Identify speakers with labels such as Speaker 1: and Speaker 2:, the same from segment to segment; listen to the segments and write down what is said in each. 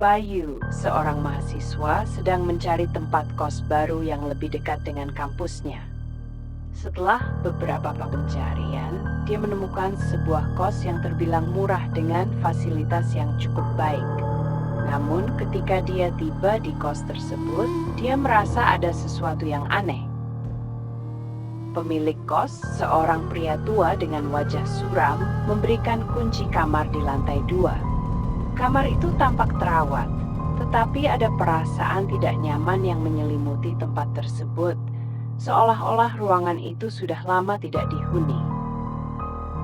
Speaker 1: Bayu, seorang mahasiswa, sedang mencari tempat kos baru yang lebih dekat dengan kampusnya. Setelah beberapa pencarian, dia menemukan sebuah kos yang terbilang murah dengan fasilitas yang cukup baik. Namun, ketika dia tiba di kos tersebut, dia merasa ada sesuatu yang aneh. Pemilik kos, seorang pria tua dengan wajah suram, memberikan kunci kamar di lantai 2. Kamar itu tampak terawat, tetapi ada perasaan tidak nyaman yang menyelimuti tempat tersebut, seolah-olah ruangan itu sudah lama tidak dihuni.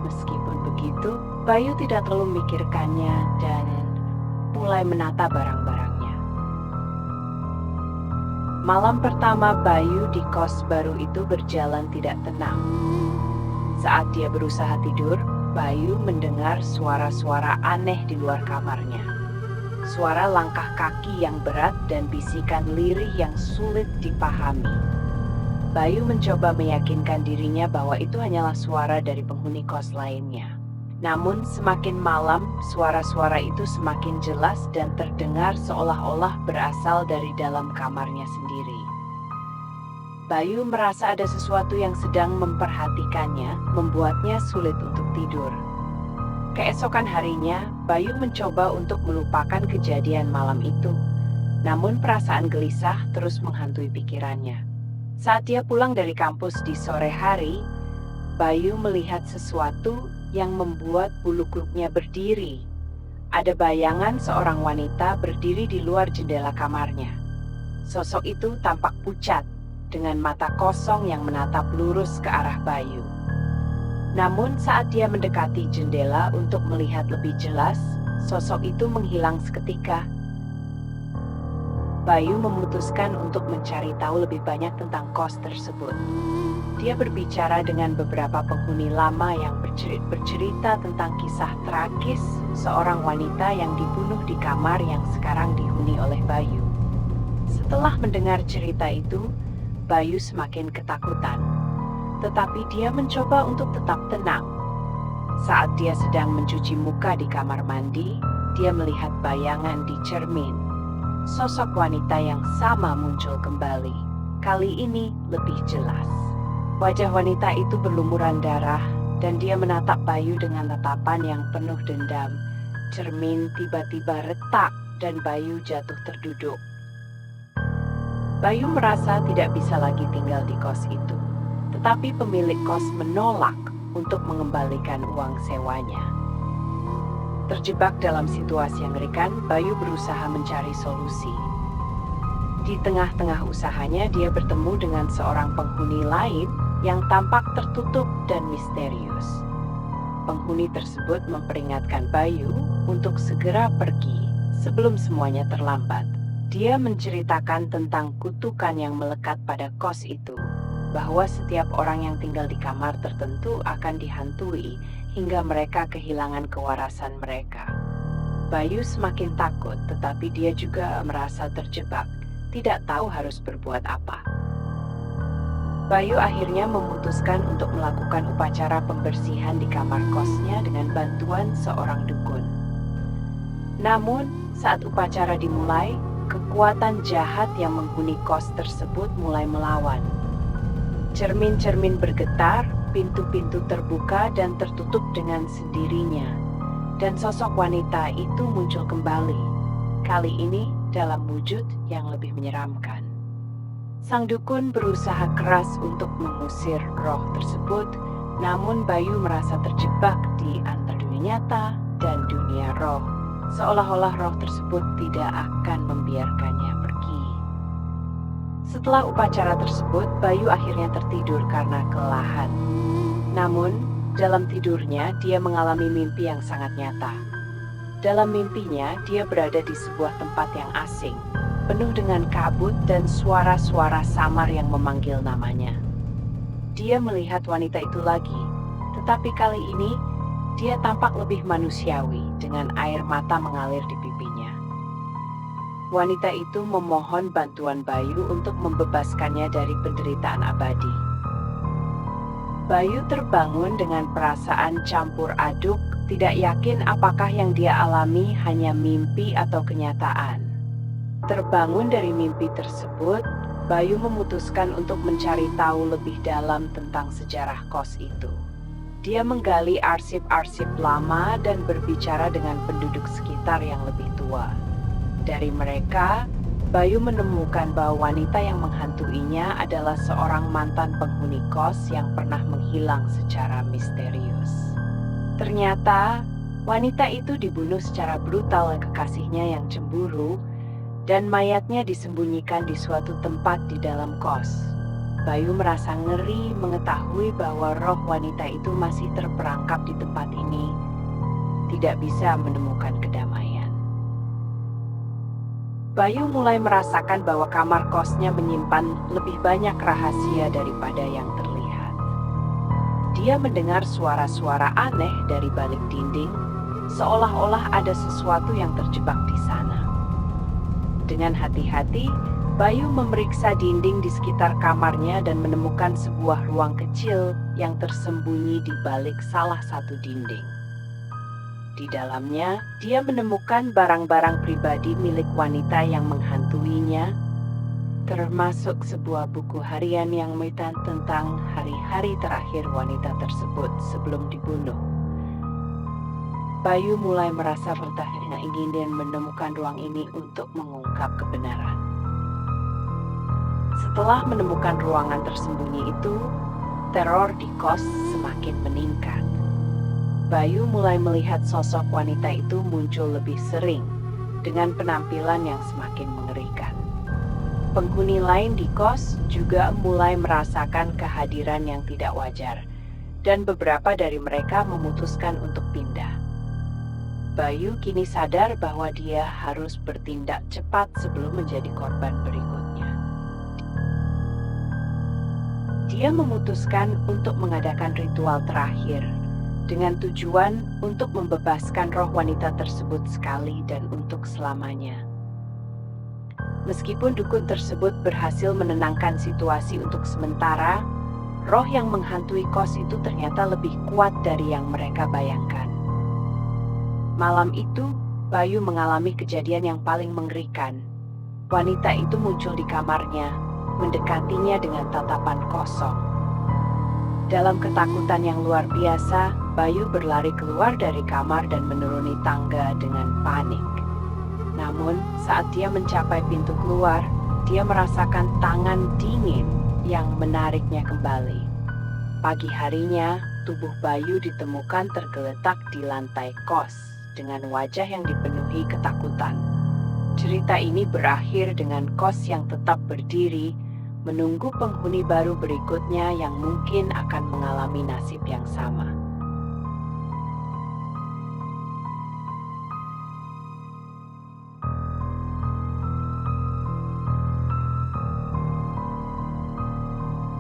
Speaker 1: Meskipun begitu, Bayu tidak terlalu memikirkannya dan mulai menata barang-barangnya. Malam pertama Bayu di kos baru itu berjalan tidak tenang. Saat dia berusaha tidur, Bayu mendengar suara-suara aneh di luar kamarnya. Suara langkah kaki yang berat dan bisikan lirih yang sulit dipahami. Bayu mencoba meyakinkan dirinya bahwa itu hanyalah suara dari penghuni kos lainnya. Namun semakin malam, suara-suara itu semakin jelas dan terdengar seolah-olah berasal dari dalam kamarnya sendiri. Bayu merasa ada sesuatu yang sedang memperhatikannya, membuatnya sulit untuk tidur. Keesokan harinya, Bayu mencoba untuk melupakan kejadian malam itu. Namun perasaan gelisah terus menghantui pikirannya. Saat dia pulang dari kampus di sore hari, Bayu melihat sesuatu yang membuat bulu kuduknya berdiri. Ada bayangan seorang wanita berdiri di luar jendela kamarnya. Sosok itu tampak pucat, dengan mata kosong yang menatap lurus ke arah Bayu. Namun saat dia mendekati jendela untuk melihat lebih jelas, sosok itu menghilang seketika. Bayu memutuskan untuk mencari tahu lebih banyak tentang kos tersebut. Dia berbicara dengan beberapa penghuni lama yang bercerita tentang kisah tragis seorang wanita yang dibunuh di kamar yang sekarang dihuni oleh Bayu. Setelah mendengar cerita itu, Bayu semakin ketakutan, tetapi dia mencoba untuk tetap tenang. Saat dia sedang mencuci muka di kamar mandi, dia melihat bayangan di cermin. Sosok wanita yang sama muncul kembali, kali ini lebih jelas. Wajah wanita itu berlumuran darah, dan dia menatap Bayu dengan tatapan yang penuh dendam. Cermin tiba-tiba retak, dan Bayu jatuh terduduk. Bayu merasa tidak bisa lagi tinggal di kos itu, tetapi pemilik kos menolak untuk mengembalikan uang sewanya. Terjebak dalam situasi yang mengerikan, Bayu berusaha mencari solusi. Di tengah-tengah usahanya, dia bertemu dengan seorang penghuni lain yang tampak tertutup dan misterius. Penghuni tersebut memperingatkan Bayu untuk segera pergi sebelum semuanya terlambat. Dia menceritakan tentang kutukan yang melekat pada kos itu, bahwa setiap orang yang tinggal di kamar tertentu akan dihantui hingga mereka kehilangan kewarasan mereka. Bayu semakin takut, tetapi dia juga merasa terjebak, tidak tahu harus berbuat apa. Bayu akhirnya memutuskan untuk melakukan upacara pembersihan di kamar kosnya dengan bantuan seorang dukun. Namun, saat upacara dimulai, kekuatan jahat yang menghuni kos tersebut mulai melawan. Cermin-cermin bergetar, pintu-pintu terbuka dan tertutup dengan sendirinya. Dan sosok wanita itu muncul kembali, kali ini dalam wujud yang lebih menyeramkan. Sang dukun berusaha keras untuk mengusir roh tersebut, namun Bayu merasa terjebak di antara dunia nyata dan dunia roh. Seolah-olah roh tersebut tidak akan membiarkannya pergi. Setelah upacara tersebut, Bayu akhirnya tertidur karena kelelahan. Namun, dalam tidurnya dia mengalami mimpi yang sangat nyata. Dalam mimpinya, dia berada di sebuah tempat yang asing, penuh dengan kabut dan suara-suara samar yang memanggil namanya. Dia melihat wanita itu lagi, tetapi kali ini dia tampak lebih manusiawi dengan air mata mengalir di pipinya. Wanita itu memohon bantuan Bayu untuk membebaskannya dari penderitaan abadi. Bayu terbangun dengan perasaan campur aduk, tidak yakin apakah yang dia alami hanya mimpi atau kenyataan. Terbangun dari mimpi tersebut, Bayu memutuskan untuk mencari tahu lebih dalam tentang sejarah kos itu. Dia menggali arsip-arsip lama dan berbicara dengan penduduk sekitar yang lebih tua. Dari mereka, Bayu menemukan bahwa wanita yang menghantuinya adalah seorang mantan penghuni kos yang pernah menghilang secara misterius. Ternyata, wanita itu dibunuh secara brutal oleh kekasihnya yang cemburu, dan mayatnya disembunyikan di suatu tempat di dalam kos. Bayu merasa ngeri mengetahui bahwa roh wanita itu masih terperangkap di tempat ini, tidak bisa menemukan kedamaian. Bayu mulai merasakan bahwa kamar kosnya menyimpan lebih banyak rahasia daripada yang terlihat. Dia mendengar suara-suara aneh dari balik dinding, seolah-olah ada sesuatu yang terjebak di sana. Dengan hati-hati, Bayu memeriksa dinding di sekitar kamarnya dan menemukan sebuah ruang kecil yang tersembunyi di balik salah satu dinding. Di dalamnya, dia menemukan barang-barang pribadi milik wanita yang menghantuinya, termasuk sebuah buku harian yang menceritakan tentang hari-hari terakhir wanita tersebut sebelum dibunuh. Bayu mulai merasa bertanya ingin menemukan ruang ini untuk mengungkap kebenaran. Setelah menemukan ruangan tersembunyi itu, teror di kos semakin meningkat. Bayu mulai melihat sosok wanita itu muncul lebih sering, dengan penampilan yang semakin mengerikan. Penghuni lain di kos juga mulai merasakan kehadiran yang tidak wajar, dan beberapa dari mereka memutuskan untuk pindah. Bayu kini sadar bahwa dia harus bertindak cepat sebelum menjadi korban berikutnya. Dia memutuskan untuk mengadakan ritual terakhir, dengan tujuan untuk membebaskan roh wanita tersebut sekali dan untuk selamanya. Meskipun dukun tersebut berhasil menenangkan situasi untuk sementara, roh yang menghantui kos itu ternyata lebih kuat dari yang mereka bayangkan. Malam itu, Bayu mengalami kejadian yang paling mengerikan. Wanita itu muncul di kamarnya, mendekatinya dengan tatapan kosong. Dalam ketakutan yang luar biasa, Bayu berlari keluar dari kamar dan menuruni tangga dengan panik. Namun, saat dia mencapai pintu keluar, dia merasakan tangan dingin yang menariknya kembali. Pagi harinya, tubuh Bayu ditemukan tergeletak di lantai kos dengan wajah yang dipenuhi ketakutan. Cerita ini berakhir dengan kos yang tetap berdiri, menunggu penghuni baru berikutnya yang mungkin akan mengalami nasib yang sama.